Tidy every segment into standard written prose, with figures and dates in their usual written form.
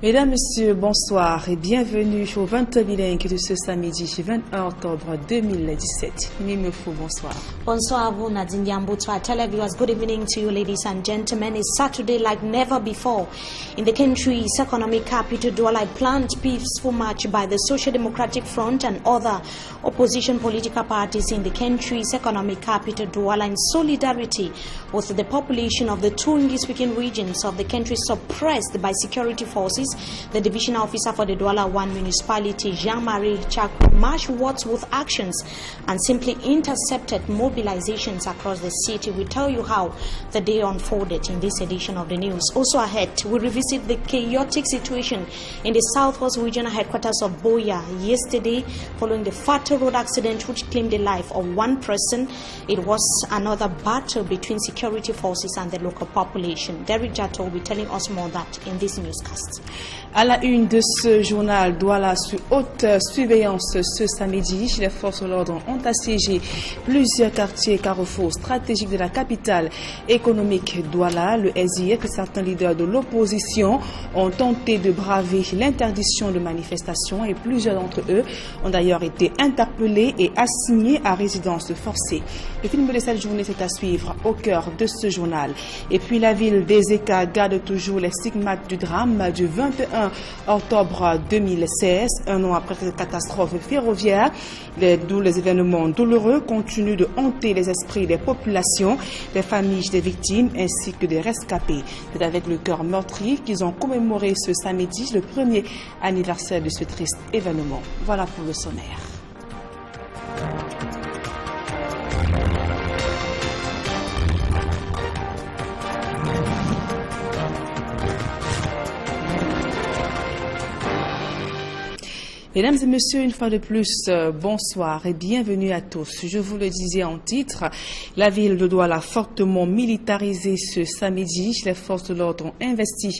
Mesdames, Messieurs, bonsoir et bienvenue au 20 bilingue de ce samedi 21 octobre 2017. Mimefou, bonsoir. Bonsoir, vous Nadine Yamboutoua. Televiewers, good evening to you, ladies and gentlemen. It's Saturday like never before. In the country's economic capital, Douala, a planned peaceful march by the Social Democratic Front and other opposition political parties in the country's economic capital, Douala, in solidarity with the population of the two English-speaking regions of the country suppressed by security forces. The division officer for the Douala 1 municipality, Jean-Marie Chakou, marched with actions and simply intercepted mobilizations across the city. We tell you how the day unfolded in this edition of the news. Also ahead, we revisit the chaotic situation in the southwest regional headquarters of Boya yesterday following the fatal road accident which claimed the life of one person. It was another battle between security forces and the local population. Derek Jato will be telling us more of that in this newscast. À la une de ce journal, Douala sous haute surveillance ce samedi. Les forces de l'ordre ont assiégé plusieurs quartiers carrefours stratégiques de la capitale économique Douala. Le SIF et certains leaders de l'opposition ont tenté de braver l'interdiction de manifestation et plusieurs d'entre eux ont d'ailleurs été interpellés et assignés à résidence forcée. Le film de cette journée est à suivre au cœur de ce journal. Et puis la ville des Éca garde toujours les stigmates du drame du 21 octobre 2016, un an après cette catastrophe ferroviaire. Les événements douloureux continuent de hanter les esprits des populations, des familles des victimes ainsi que des rescapés. C'est avec le cœur meurtri qu'ils ont commémoré ce samedi le premier anniversaire de ce triste événement. Voilà pour le sommaire. Mesdames et messieurs, une fois de plus, bonsoir et bienvenue à tous. Je vous le disais en titre, la ville de Douala fortement militarisée ce samedi. Les forces de l'ordre ont investi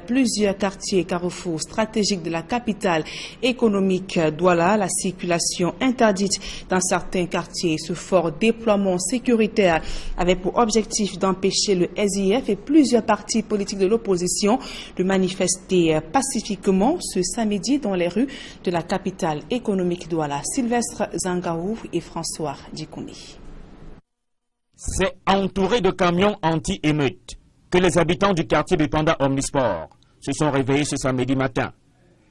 plusieurs quartiers carrefours stratégiques de la capitale économique Douala. La circulation interdite dans certains quartiers. Ce fort déploiement sécuritaire avait pour objectif d'empêcher le SIF et plusieurs partis politiques de l'opposition de manifester pacifiquement ce samedi dans les rues de la capitale économique Douala. Sylvestre Zangaou et François Dikouni. C'est entouré de camions anti-émeutes que les habitants du quartier Bipanda Omnisport se sont réveillés ce samedi matin.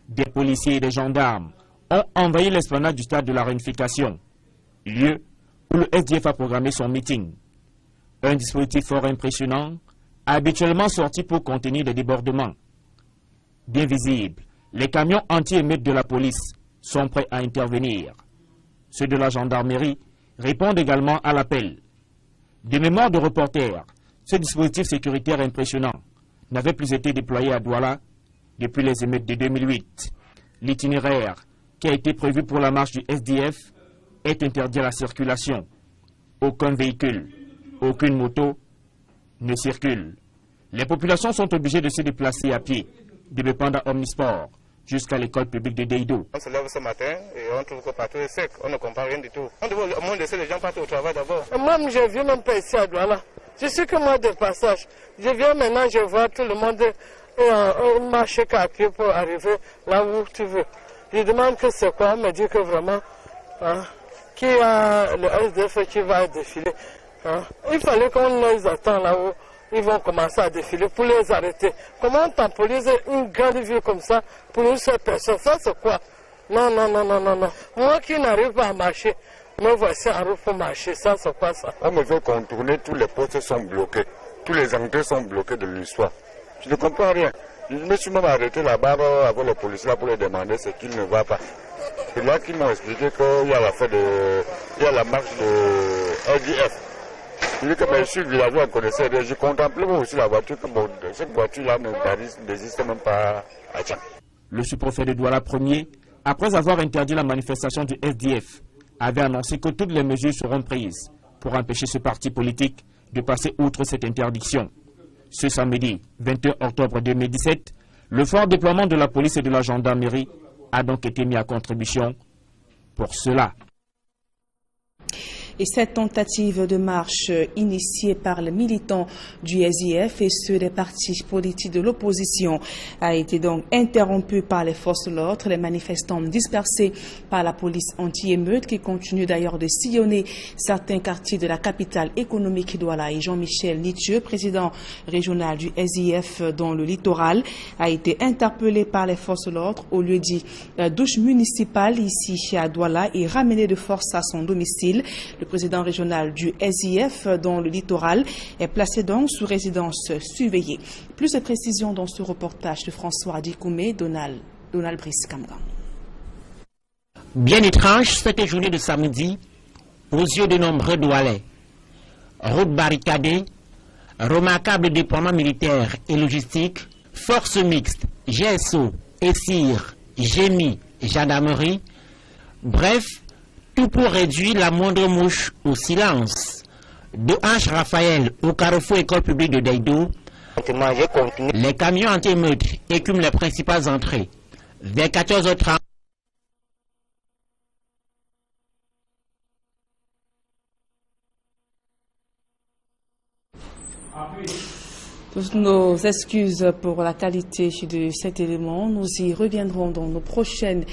Des policiers et des gendarmes ont envahi l'esplanade du stade de la réunification, lieu où le SDF a programmé son meeting. Un dispositif fort impressionnant, habituellement sorti pour contenir des débordements. Bien visible, les camions anti-émeutes de la police sont prêts à intervenir. Ceux de la gendarmerie répondent également à l'appel. De mémoire de reporters, ce dispositif sécuritaire impressionnant n'avait plus été déployé à Douala depuis les émeutes de 2008. L'itinéraire qui a été prévu pour la marche du SDF est interdit à la circulation. Aucun véhicule, aucune moto ne circule. Les populations sont obligées de se déplacer à pied de Bepanda Omnisport jusqu'à l'école publique de Deido. On se lève ce matin et on trouve que partout est sec, on ne comprend rien du tout. On devrait au moins laisser les gens partir au travail d'abord. Moi, je viens même pas ici à Douala. Je suis que moi de passage. Je viens maintenant, je vois tout le monde marcher à pied pour arriver là où tu veux. Je demande que c'est quoi, on me dit que vraiment, qui a le SDF qui va défiler. Il fallait qu'on les attend là où ils vont commencer à défiler pour les arrêter. Comment temporiser une grande ville comme ça pour une seule personne? Ça c'est quoi? Non. Moi qui n'arrive pas à marcher, me voici en route pour marcher. Ça c'est quoi ça? On me veut contourner, tous les postes sont bloqués. Tous les entrées sont bloqués de l'histoire. Je ne comprends rien. Je me suis même arrêté là-bas avec les policiers là pour les demander ce qu'il ne va pas. C'est là qu'ils m'ont expliqué qu'il y a la marche de LDF. Je dis que je suis villageois, on connaissait, je contemplais aussi la voiture, que cette voiture-là n'existe même pas à Tchad. Le sous-préfet de Douala Ier, après avoir interdit la manifestation du SDF, avait annoncé que toutes les mesures seront prises pour empêcher ce parti politique de passer outre cette interdiction. Ce samedi 21 octobre 2017, le fort déploiement de la police et de la gendarmerie a donc été mis à contribution pour cela. Et cette tentative de marche initiée par les militants du SIF et ceux des partis politiques de l'opposition a été donc interrompue par les forces de l'ordre. Les manifestants dispersés par la police anti-émeute qui continue d'ailleurs de sillonner certains quartiers de la capitale économique Douala. Et Jean-Michel Nitieux, président régional du SIF dans le littoral, a été interpellé par les forces de l'ordre au lieu dit douche municipale ici à Douala et ramené de force à son domicile. Le président régional du SIF dans le littoral est placé donc sous résidence surveillée. Plus de précisions dans ce reportage de François Dikoumé, Donald Brice-Kamgan. Bien étrange cette journée de samedi aux yeux de nombreux Doualais. Route barricadée, remarquable déploiement militaire et logistique, forces mixtes, GSO, ESIR, GEMI, gendarmerie, bref, tout pour réduire la moindre mouche au silence. De H. Raphaël au carrefour école publique de Deido, les camions anti-émeutes écument les principales entrées. Vers 14h30, Toutes nos excuses pour la qualité de cet élément. Nous y reviendrons dans nos prochaines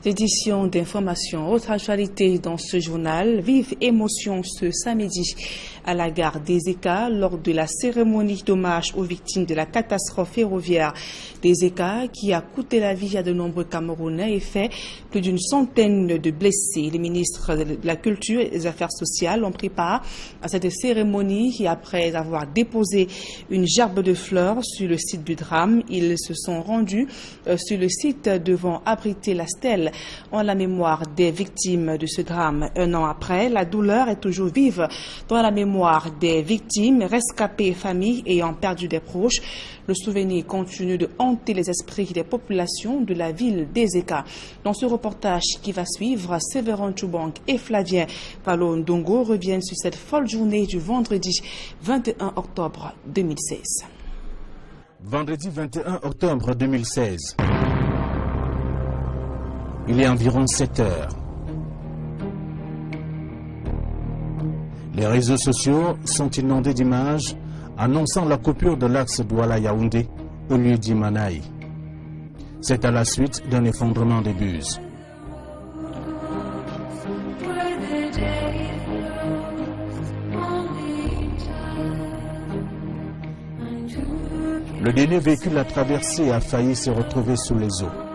éditions d'information. Autre actualité dans ce journal, vive émotion ce samedi à la gare des ECA lors de la cérémonie d'hommage aux victimes de la catastrophe ferroviaire des ECA qui a coûté la vie à de nombreux Camerounais et fait plus d'une centaine de blessés. Les ministres de la Culture et des Affaires sociales ont pris part à cette cérémonie et après avoir déposé une gerbe de fleurs sur le site du drame, ils se sont rendus sur le site devant abriter la stèle en la mémoire des victimes de ce drame. Un an après, la douleur est toujours vive dans la mémoire des victimes, rescapées et familles ayant perdu des proches. Le souvenir continue de hanter les esprits des populations de la ville des Eka. Dans ce reportage qui va suivre, Séverin Choubank et Flavien Palondongo reviennent sur cette folle journée du vendredi 21 octobre 2016. Vendredi 21 octobre 2016. Il est environ 7 heures. Les réseaux sociaux sont inondés d'images annonçant la coupure de l'axe Douala-Yaoundé au lieu d'Imanaï. C'est à la suite d'un effondrement des buses. Le dernier véhicule à traverser a failli se retrouver sous les eaux.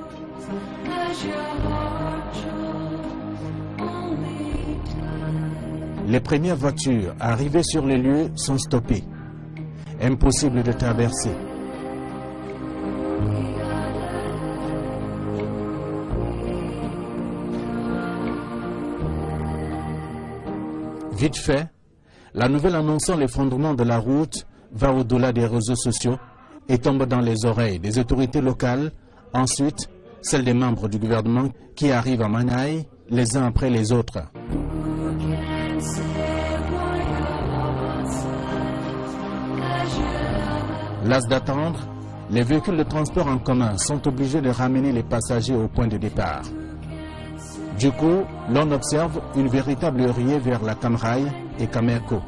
Les premières voitures arrivées sur les lieux sont stoppées. Impossible de traverser. Vite fait, la nouvelle annonçant l'effondrement de la route va au-delà des réseaux sociaux et tombe dans les oreilles des autorités locales, ensuite celles des membres du gouvernement qui arrivent à Manaï les uns après les autres. Las d'attendre, les véhicules de transport en commun sont obligés de ramener les passagers au point de départ. Du coup, l'on observe une véritable ruée vers la Camraï et Camerco.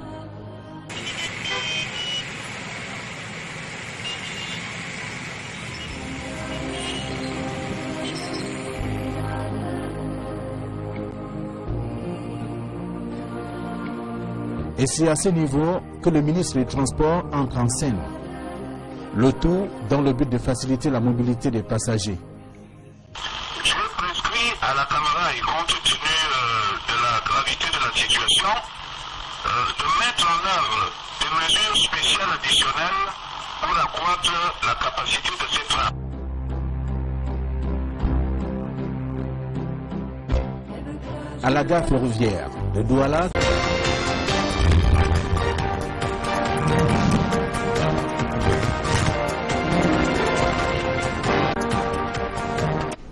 Et c'est à ce niveau que le ministre des Transports entre en scène. Le tout dans le but de faciliter la mobilité des passagers. Je prescris à la caméra, et compte tenu de la gravité de la situation, de mettre en œuvre des mesures spéciales additionnelles pour accroître la capacité de ces trains. À la gare ferroviaire de Douala,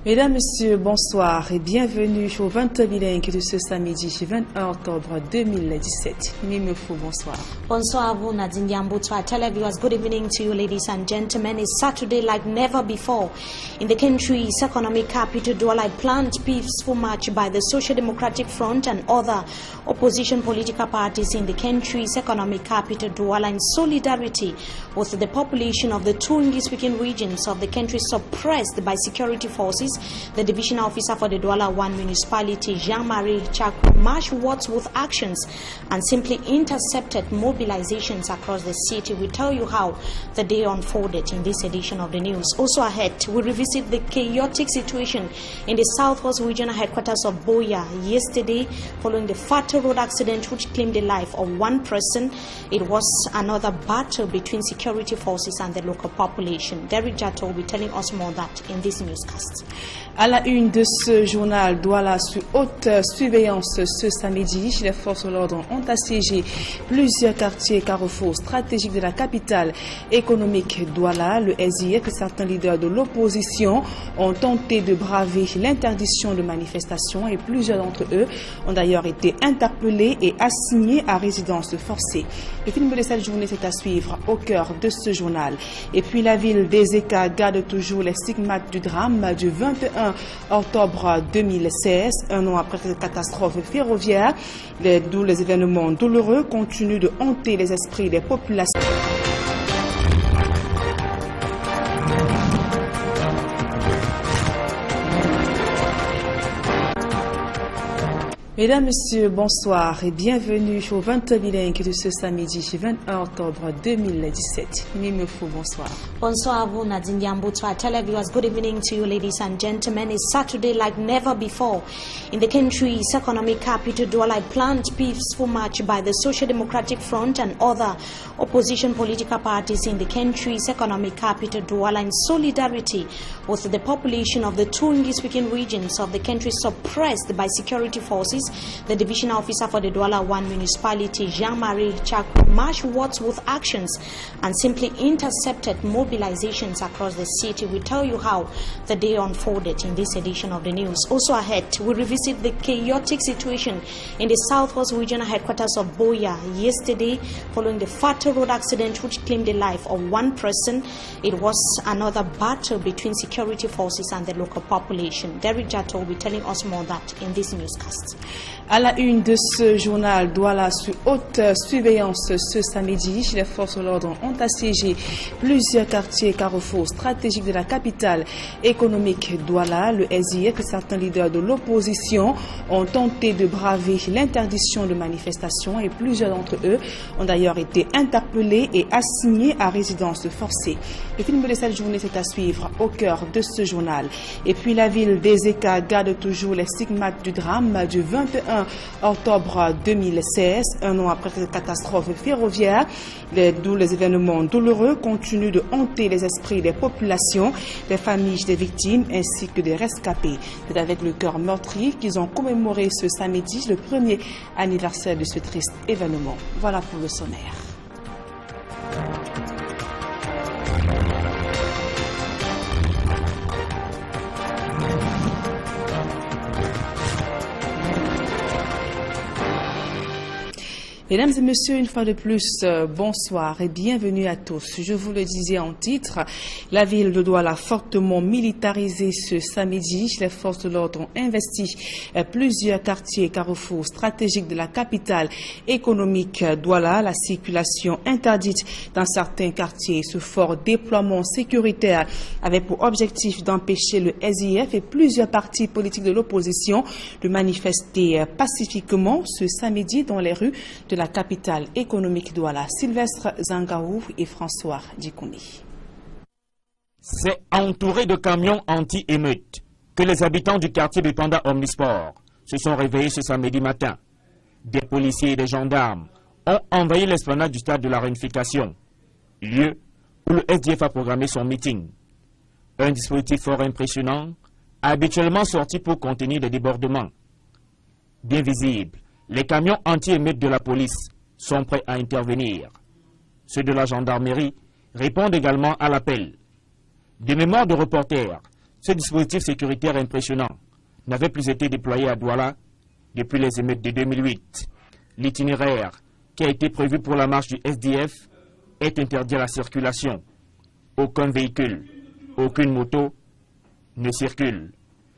Mesdames, Messieurs, bonsoir et bienvenue au 20 bilingue de ce samedi 21 octobre 2017. Mimefou, bonsoir. Bonsoir, vous Nadine Yambutwa. Televiewers, good evening to you, ladies and gentlemen. It's Saturday like never before. In the country's economic capital, Douala, planned peaceful march by the Social Democratic Front and other opposition political parties in the country's economic capital, Douala, in solidarity with the population of the two English-speaking regions of the country suppressed by security forces. The divisional officer for the Douala 1 municipality, Jean-Marie Chakwe, marched with actions and simply intercepted mobilizations across the city. We tell you how the day unfolded in this edition of the news. Also ahead, we revisit the chaotic situation in the southwest regional headquarters of Boya yesterday following the fatal road accident which claimed the life of one person. It was another battle between security forces and the local population. Derek Jato will be telling us more of that in this newscast. À la une de ce journal, Douala sous haute surveillance ce samedi. Les forces de l'ordre ont assiégé plusieurs quartiers carrefours stratégiques de la capitale économique Douala. Le SIF et certains leaders de l'opposition ont tenté de braver l'interdiction de manifestation et plusieurs d'entre eux ont d'ailleurs été interpellés et assignés à résidence forcée. Le film de cette journée est à suivre au cœur de ce journal. Et puis la ville des Écarts garde toujours les stigmates du drame du 21 octobre 2016, un an après cette catastrophe ferroviaire, d'où les événements douloureux continuent de hanter les esprits des populations. Mesdames, Messieurs, bonsoir et bienvenue au 20 bilingue de ce samedi 21 octobre 2017. Mimefou, bonsoir. Bonsoir, vous Nadine Yambutwa. Televiewers, good evening to you, ladies and gentlemen. It's Saturday like never before. In the country's economic capital, Douala, planned peaceful march by the Social Democratic Front and other opposition political parties in the country's economic capital, Douala, in solidarity with the population of the two English-speaking regions of the country suppressed by security forces. The divisional officer for the Douala 1 municipality, Jean-Marie Chakwe, marched with actions and simply intercepted mobilizations across the city. We tell you how the day unfolded in this edition of the news. Also ahead, we revisit the chaotic situation in the southwest regional headquarters of Boya yesterday following the fatal road accident which claimed the life of one person. It was another battle between security forces and the local population. Derek Jato will be telling us more of that in this newscast. À la une de ce journal, Douala sous haute surveillance ce samedi. Les forces de l'ordre ont assiégé plusieurs quartiers carrefours stratégiques de la capitale économique Douala. Le SIF et certains leaders de l'opposition ont tenté de braver l'interdiction de manifestation et plusieurs d'entre eux ont d'ailleurs été interpellés et assignés à résidence forcée. Le film de cette journée est à suivre au cœur de ce journal. Et puis la ville des Écarts garde toujours les stigmates du drame du 21 octobre 2016, un an après cette catastrophe ferroviaire, d'où les événements douloureux continuent de hanter les esprits des populations, des familles des victimes ainsi que des rescapés. C'est avec le cœur meurtri qu'ils ont commémoré ce samedi le premier anniversaire de ce triste événement. Voilà pour le sommaire. Mesdames et messieurs, une fois de plus, bonsoir et bienvenue à tous. Je vous le disais en titre, la ville de Douala fortement militarisée ce samedi. Les forces de l'ordre ont investi plusieurs quartiers carrefours stratégiques de la capitale économique Douala. La circulation interdite dans certains quartiers. Ce fort déploiement sécuritaire avait pour objectif d'empêcher le SIF et plusieurs partis politiques de l'opposition de manifester pacifiquement ce samedi dans les rues de la capitale économique Douala. Sylvestre Zangaou et François Dikouni. C'est entouré de camions anti-émeutes que les habitants du quartier du Panda Omnisport se sont réveillés ce samedi matin. Des policiers et des gendarmes ont envahi l'esplanade du stade de la Réunification, lieu où le SDF a programmé son meeting. Un dispositif fort impressionnant, habituellement sorti pour contenir des débordements. Bien visible, les camions anti-émeutes de la police sont prêts à intervenir. Ceux de la gendarmerie répondent également à l'appel. Des mémoires de reporters Ce dispositif sécuritaire impressionnant n'avait plus été déployé à Douala depuis les émeutes de 2008. L'itinéraire qui a été prévu pour la marche du SDF est interdit à la circulation. Aucun véhicule, aucune moto ne circule.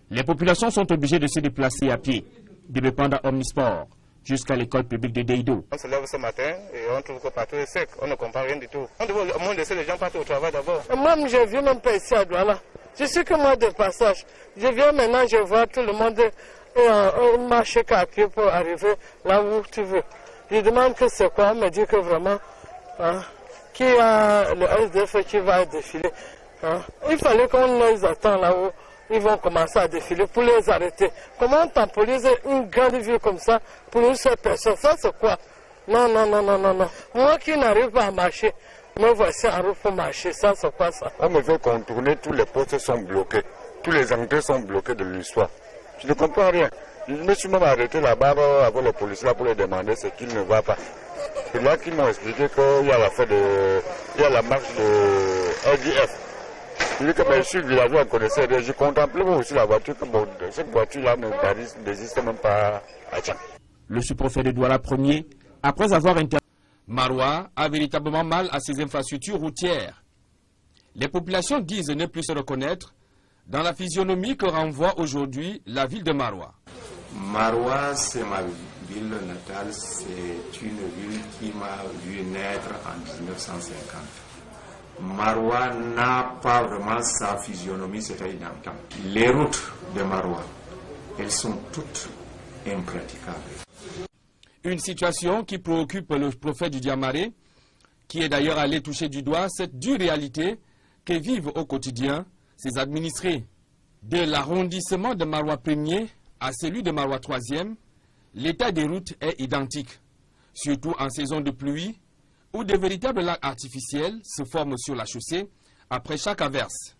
Les populations sont obligées de se déplacer à pied, de Bepanda Omnisport jusqu'à l'école publique de Deido. On se lève ce matin et on trouve que partout est sec, on ne comprend rien du tout. On devrait au moins laisser les gens partir au travail d'abord. Moi, je viens même pas ici à Douala. Je suis que moi de passage. Je viens maintenant, je vois tout le monde marcher kaki pour arriver là où tu veux. Je demande que c'est quoi, on me dit que vraiment, qui a le SDF qui va défiler. Il fallait qu'on les attend là où ils vont commencer à défiler pour les arrêter. Comment on temporise une grande ville comme ça pour une seule personne? Ça c'est quoi? Non, non, non, non, non, non. Moi qui n'arrive pas à marcher, me voici en route pour marcher. Ça c'est quoi ça? On me fait contourner, tous les postes sont bloqués. Tous les entrées sont bloqués de l'histoire. Je ne comprends rien. Je me suis même arrêté là-bas avec les policiers là pour les demander ce qu'il ne va pas. C'est là qu'ils m'ont expliqué qu'il y a la marche de LDF. Je dis que je suis villageois, je connaissais rien. Je contemplais aussi la voiture, que bon, cette voiture-là n'existe même pas à Tchad. Le sous-préfet de Douala Ier, après avoir Maroua a véritablement mal à ses infrastructures routières. Les populations disent ne plus se reconnaître dans la physionomie que renvoie aujourd'hui la ville de Maroua. Maroua, c'est ma ville natale, c'est une ville qui m'a vu naître en 1950. Maroua n'a pas vraiment sa physionomie, c'est-à-dire d'antan. Les routes de Maroua, elles sont toutes impraticables. Une situation qui préoccupe le prophète du Diamaré, qui est d'ailleurs allé toucher du doigt cette dure réalité que vivent au quotidien ses administrés. De l'arrondissement de Maroua 1er à celui de Maroua 3e, l'état des routes est identique, surtout en saison de pluie, où de véritables lacs artificiels se forment sur la chaussée après chaque averse.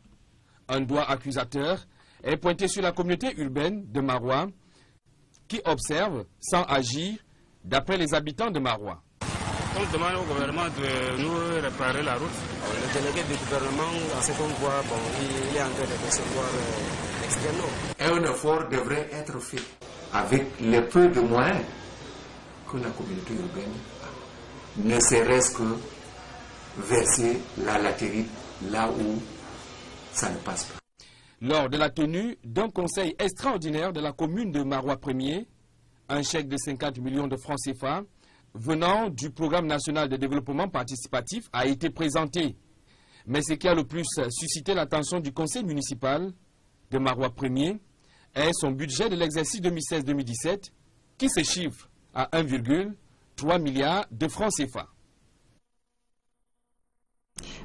Un doigt accusateur est pointé sur la communauté urbaine de Maroua, qui observe sans agir, d'après les habitants de Maroua. On demande au gouvernement de nous réparer la route. Le délégué du gouvernement, à ce qu'on voit, il est en train de recevoir externement. Un effort devrait être fait avec les peu de moyens que la communauté urbaine a. Ne serait-ce que verser la latérite là où ça ne passe pas. Lors de la tenue d'un conseil extraordinaire de la commune de Maroua 1er, un chèque de 50 millions de francs CFA venant du programme national de développement participatif a été présenté. Mais ce qui a le plus suscité l'attention du conseil municipal de Maroua 1er est son budget de l'exercice 2016-2017 qui se chiffre à 1,3 milliard de francs CFA.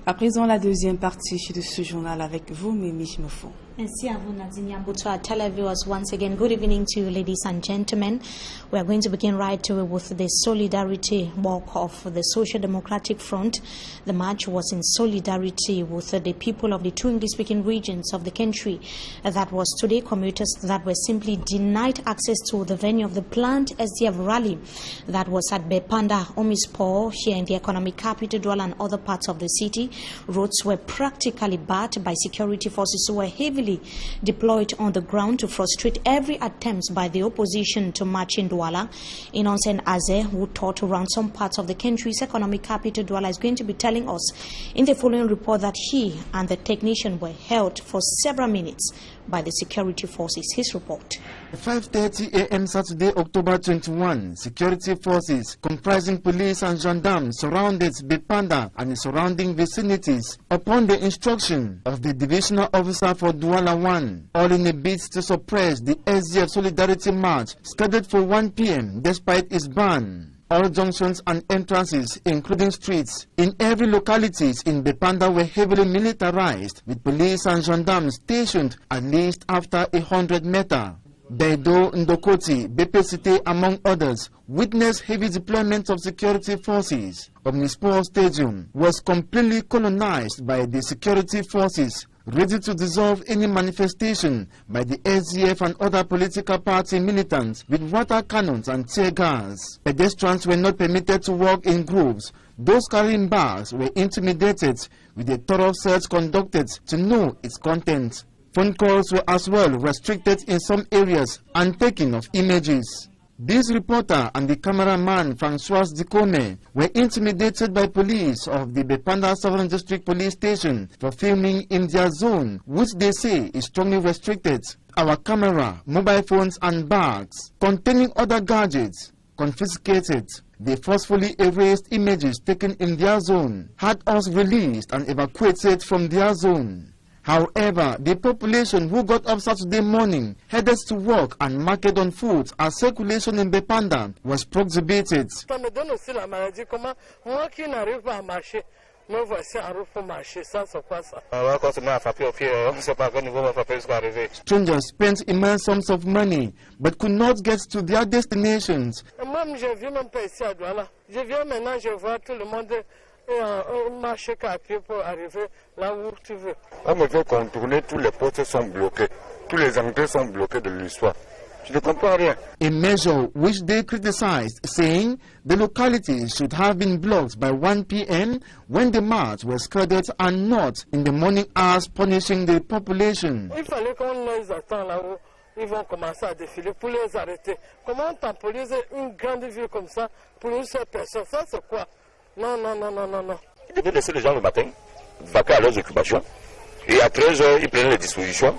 À présent, la deuxième partie de ce journal avec vous, Mimi Chimofo. Merci à vous, Nadine Yambo. To our televiewers, once again, good evening to you, ladies and gentlemen. We are going to begin right away with the solidarity walk of the Social Democratic Front. The march was in solidarity with the people of the two English-speaking regions of the country. That was today. Commuters that were simply denied access to the venue of the planned SDF rally that was at Bepanda Omispor, here in the economic capital, Douala, and other parts of the city. Roads were practically barred by security forces who were heavily deployed on the ground to frustrate every attempt by the opposition to march in Douala. Innocent Aze, who taught around some parts of the country's economic capital, Douala, is going to be telling us in the following report that he and the technician were held for several minutes by the security forces. His report. 5:30 a.m. Saturday, October 21, security forces comprising police and gendarmes surrounded Bepanda and the surrounding vicinities upon the instruction of the divisional officer for Douala 1, all in a bid to suppress the SDF Solidarity March scheduled for 1 p.m. despite its ban. All junctions and entrances, including streets, in every localities in Bepanda were heavily militarized, with police and gendarmes stationed at least after 100 meters. Deido, Ndokoti, Bepesite, among others, witnessed heavy deployment of security forces. Omnisport Stadium was completely colonized by the security forces, ready to dissolve any manifestation by the SDF and other political party militants with water cannons and tear gas. Pedestrians were not permitted to walk in groups. Those carrying bags were intimidated with a thorough search conducted to know its contents. Phone calls were as well restricted in some areas and taking of images. This reporter and the cameraman Francois Dikome were intimidated by police of the Bepanda Southern District Police Station for filming in their zone, which they say is strongly restricted. Our camera, mobile phones and bags containing other gadgets confiscated. The forcefully erased images taken in their zone had us released and evacuated from their zone. However, the population who got up Saturday morning headed to work and market on foot as circulation in Bepanda was prohibited. Strangers spent immense sums of money but could not get to their destinations. On me fait contourner, tous les postes sont bloqués. Tous les entrées sont bloquées de l'histoire. Je ne comprends rien. A measure which they criticized, saying the locality should have been blocked by 1 p.m. when the march was scheduled and not in the morning hours, punishing the population. Il fallait qu'on les attend là-haut. Ils vont commencer à défiler pour les arrêter. Comment temporiser une grande ville comme ça pour une seule personne? Ça c'est quoi? Non, non, non, non, non, non. Ils devaient laisser les gens le matin, vaquer à leurs occupations, et à 13h, ils prenaient les dispositions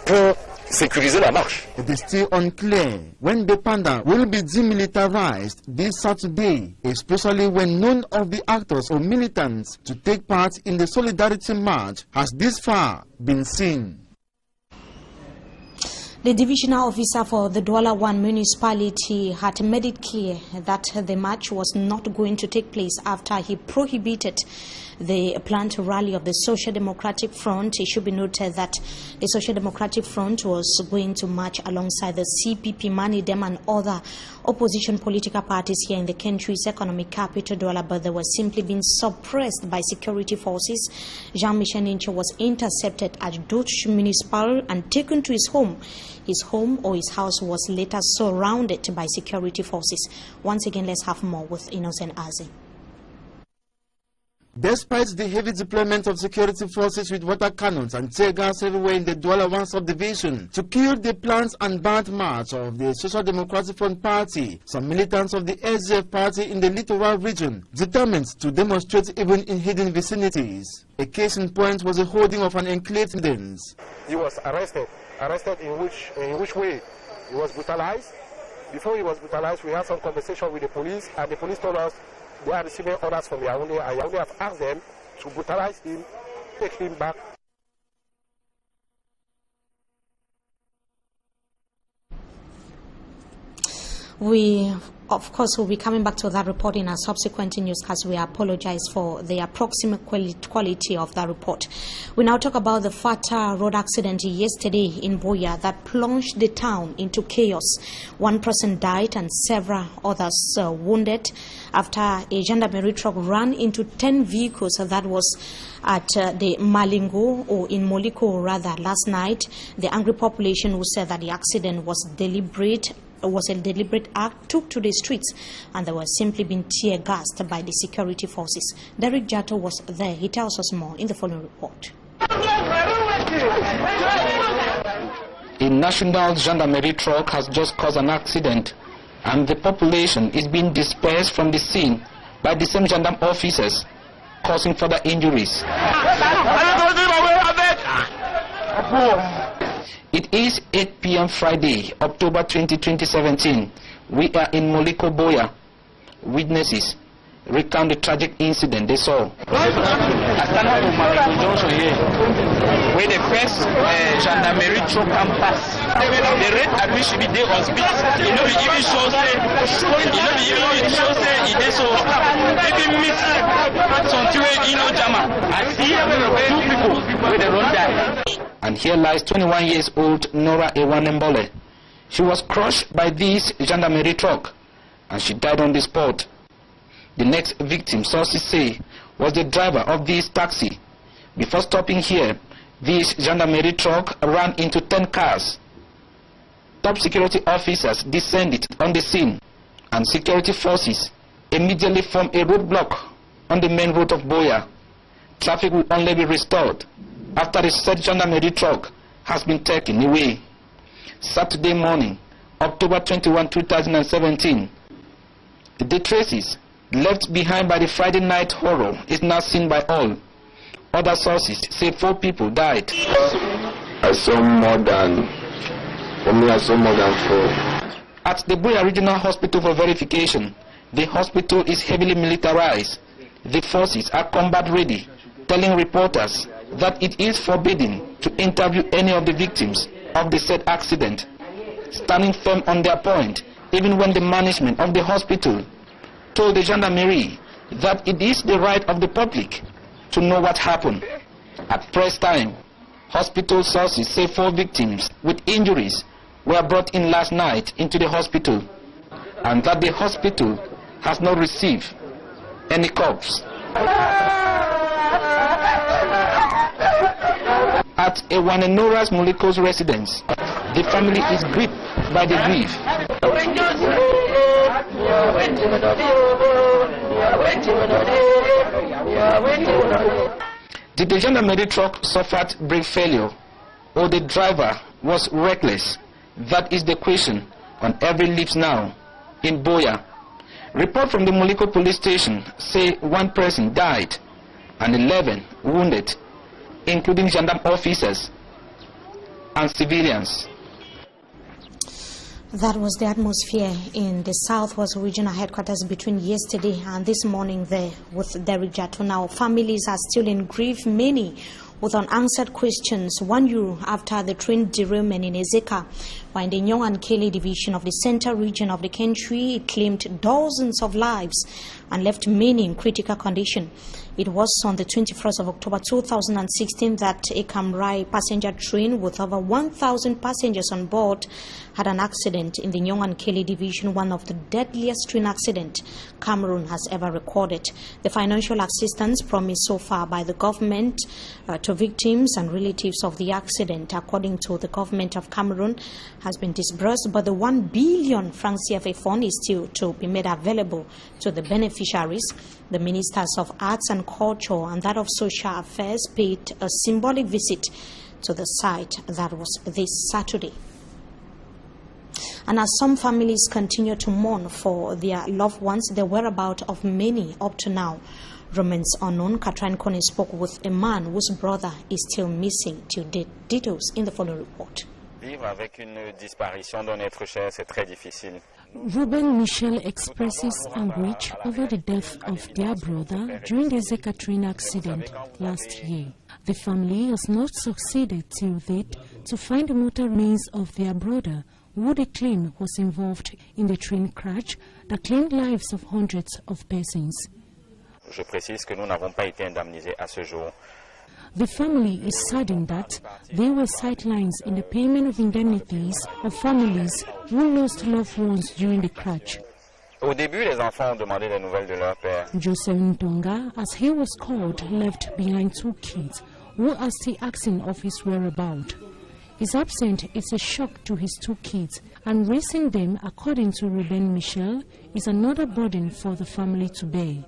pour sécuriser la marche. It is still unclear when Bepanda will be demilitarized this Saturday, especially when none of the actors or militants to take part in the Solidarity March has this far been seen. The divisional officer for the Douala 1 municipality had made it clear that the march was not going to take place after he prohibited the planned rally of the Social Democratic Front. It should be noted that the Social Democratic Front was going to march alongside the CPP, Manidem and other opposition political parties here in the country's economic capital, Douala, but they were simply being suppressed by security forces. Jean-Michel Ninche was intercepted at Douche Municipal and taken to his home. His home or his house was later surrounded by security forces. Once again, let's have more with Innocent Aze. Despite the heavy deployment of security forces with water cannons and tear gas everywhere in the Douala 1 subdivision to kill the plans and banned march of the Social Democratic Front Party, some militants of the SDF party in the littoral region determined to demonstrate even in hidden vicinities. A case in point was the holding of an enclave residence. He was arrested. Arrested in which way? He was brutalized. Before he was brutalized, we had some conversation with the police, and the police told us they are receiving orders from Yaoundé. I only have asked them to brutalize him, take him back. We, of course, will be coming back to that report in our subsequent news, as we apologize for the approximate quality of that report. We now talk about the fatal road accident yesterday in Boya that plunged the town into chaos. One person died and several others wounded after a gendarmerie truck ran into 10 vehicles that was at the Malingo, or in Moliko rather, last night. The angry population who said that the accident was a deliberate act took to the streets and they were simply being tear gassed by the security forces. Derek Jato was there. He tells us more in the following report. A national gendarmerie truck has just caused an accident and the population is being dispersed from the scene by the same gendarme officers, causing further injuries. It is 8 p.m. Friday, October 20, 2017. We are in Moliko Boya. Witnesses recount the tragic incident they saw. I stand up for Moliko Junction here, where the first gendarmerie truck can pass. The rate at which we did on speed, you know, it even shows it so even miss something, you know, Jama. I see 2 people with the road die. And here lies 21 years old Nora Ewanembole. She was crushed by this gendarmerie truck and she died on the spot. The next victim, sources say, was the driver of this taxi. Before stopping here, this gendarmerie truck ran into 10 cars. Top security officers descended on the scene and security forces immediately formed a roadblock on the main road of Boya. Traffic will only be restored after the said gendarmerie truck has been taken away. Saturday morning, October 21, 2017, the traces left behind by the Friday night horror is now seen by all. Other sources say 4 people died. I saw more than 4. At the Buea Regional Hospital for verification, the hospital is heavily militarized. The forces are combat ready, telling reporters that it is forbidden to interview any of the victims of the said accident, standing firm on their point, even when the management of the hospital told the gendarmerie that it is the right of the public to know what happened. At press time, hospital sources say 4 victims with injuries were brought in last night into the hospital, and that the hospital has not received any corpse. At Ewanenora's Muliko's residence, the family is gripped by the grief. Did the gendarmerie truck suffered brake failure, or the driver was reckless? That is the question on every lips now in Buea. Report from the Muliko police station say 1 person died and 11 wounded, including gendarme officers and civilians. That was the atmosphere in the Southwest Regional Headquarters between yesterday and this morning there with Derek Jato. Now, families are still in grief, many with unanswered questions 1 year after the train derailment in Ezeka, while in the Nyong and Kele division of the central region of the country, it claimed dozens of lives and left many in critical condition. It was on the 21st of October 2016 that a Kamrai passenger train with over 1,000 passengers on board had an accident in the Nyong and Kele division, one of the deadliest train accidents Cameroon has ever recorded. The financial assistance promised so far by the government to victims and relatives of the accident, according to the government of Cameroon, has been disbursed, but the 1 billion franc CFA fund is still to be made available to the beneficiaries. The ministers of Arts and Culture and that of Social Affairs paid a symbolic visit to the site. That was this Saturday. And as some families continue to mourn for their loved ones, the whereabouts of many up to now remains unknown. Katrin Kone spoke with a man whose brother is still missing till date. Details in the following report. Vivre avec une disparition d'un être cher, c'est très difficile. Ruben Michel expresses anguish over the death of their brother during the Ezeka train accident last year. The family has not succeeded till date to find the mortal remains of their brother, who they claim was involved in the train crash that claimed lives of hundreds of persons. Je précise que nous n'avons pas été indemnisés à ce jour. The family is saddened that they were sidelines in the payment of indemnities of families who lost loved ones during the crash. Au début, les enfants ont demandé des nouvelles de leur père. Joseph Ntonga, as he was called, left behind 2 kids who are still asking of his whereabouts. His absence is a shock to his 2 kids, and raising them, according to Ruben Michel, is another burden for the family to bear.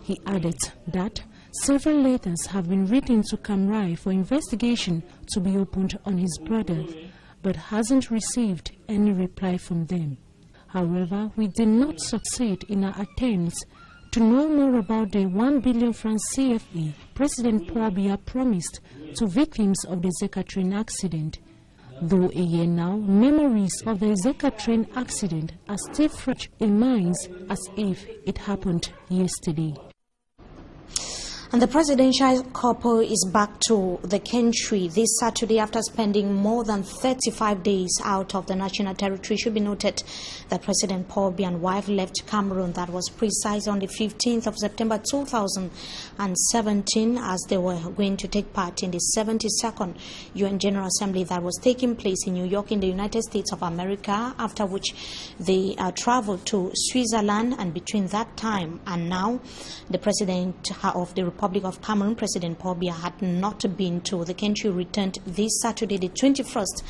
He added that several letters have been written to Kamrai for investigation to be opened on his brother, but hasn't received any reply from them. However, we did not succeed in our attempts to know more about the 1 billion franc CFA President Paul Biya promised to victims of the Ezeka train accident. Though a year now, memories of the Ezeka train accident are still fresh in minds as if it happened yesterday. And the presidential couple is back to the country this Saturday after spending more than 35 days out of the national territory. It should be noted that President Paul Biya and wife left Cameroon, that was precise on the 15th of September 2017, as they were going to take part in the 72nd UN General Assembly that was taking place in New York in the United States of America, after which they traveled to Switzerland. And between that time and now, the President of the Republic of Cameroon, President Paul Biya, had not been to the country, returned this Saturday, the 21st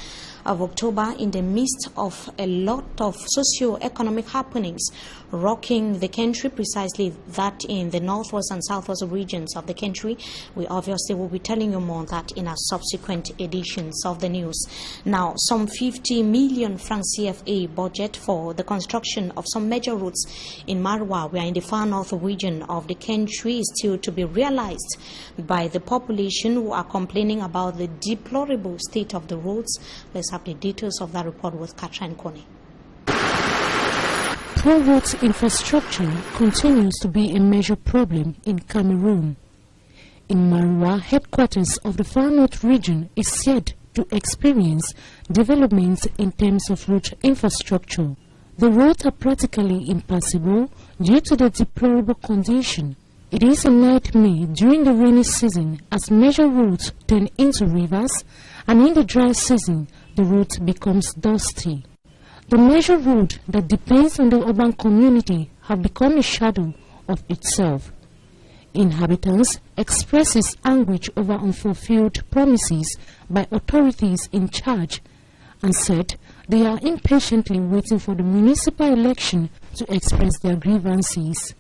of Octobre in the midst of a lot of socio-economic happenings rocking the country, precisely that in the northwest and southwest regions of the country. We obviously will be telling you more on that in our subsequent editions of the news. Now, some 50 million francs CFA budget for the construction of some major routes in Marwa, we are in the far north region of the country, is still to be realized by the population who are complaining about the deplorable state of the roads. Let's have the details of that report with Katrin Kone. Poor roads infrastructure continues to be a major problem in Cameroon. In Marwa, headquarters of the Far North region is said to experience developments in terms of road infrastructure. The roads are practically impassable due to the deplorable condition. It is a nightmare during the rainy season as major roads turn into rivers, and in the dry season, the road becomes dusty. The major road that depends on the urban community have become a shadow of itself. Inhabitants expresses anguish over unfulfilled promises by authorities in charge and said they are impatiently waiting for the municipal election to express their grievances.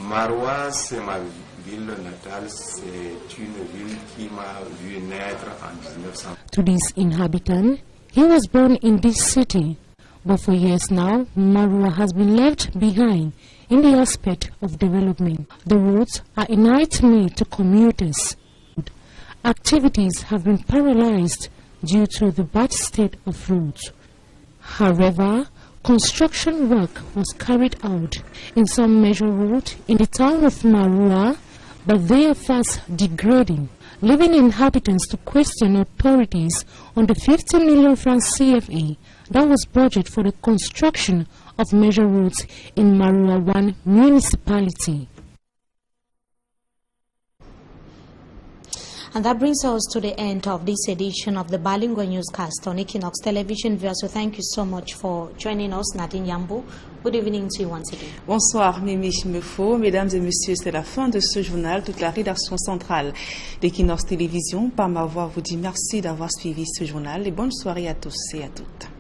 Marwa, c'est ma ville natale, c'est une ville qui m'a vu naître en 1900. To this inhabitant, he was born in this city, but for years now, Marwa has been left behind in the aspect of development. The roads are a nightmare to commuters. Activities have been paralyzed due to the bad state of roads. However, construction work was carried out in some major roads in the town of Marwa, but they are fast degrading, leaving inhabitants to question authorities on the 50 million francs CFA that was budgeted for the construction of major roads in Marwa 1 municipality. And that brings us to the end of this edition of the bilingual newscast on Equinox Television. So thank you so much for joining us, Nadine Yambo. Good evening to you once again. Bonsoir, Mimi Chimefo. Mesdames et messieurs, c'est la fin de ce journal. Toute la rédaction centrale d'Equinox Télévision, par ma voix, vous dit merci d'avoir suivi ce journal et bonne soirée à tous et à toutes.